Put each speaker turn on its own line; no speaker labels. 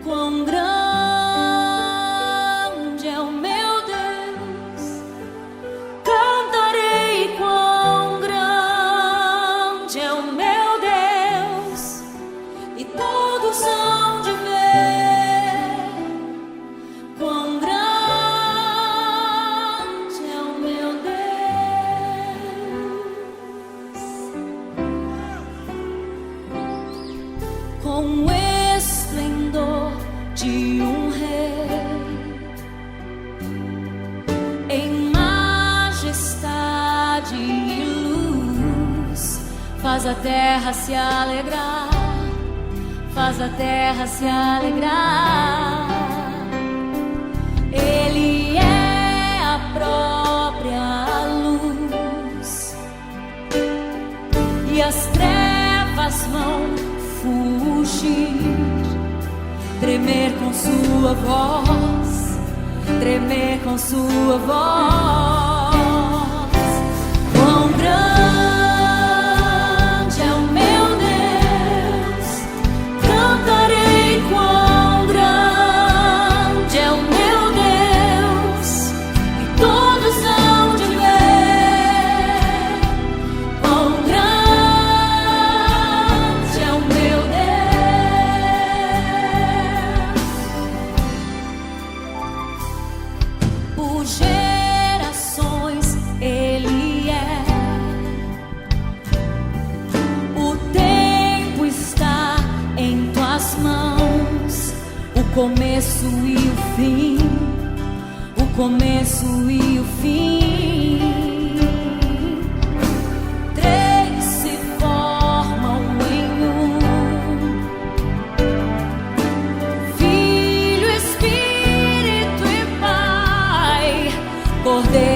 Quão grande é o meu Deus, cantarei quão grande é o meu Deus, e todos hão de ver quão grande é o meu Deus. Com esplendor de um rei, em majestade e luz, faz a terra se alegrar, faz a terra se alegrar. Ele é a própria luz, e as trevas vão fugir, tremer com sua voz, tremer com sua voz. Quão grande é o meu Deus, cantarei quão grande é o meu Deus, e todos hão de ver quão grande é o meu Deus. Por gerações Ele é, o tempo está em tuas mãos, o começo e o fim, o começo e o fim. Três se formam em um: Filho, Espírito e Pai, Cordeiro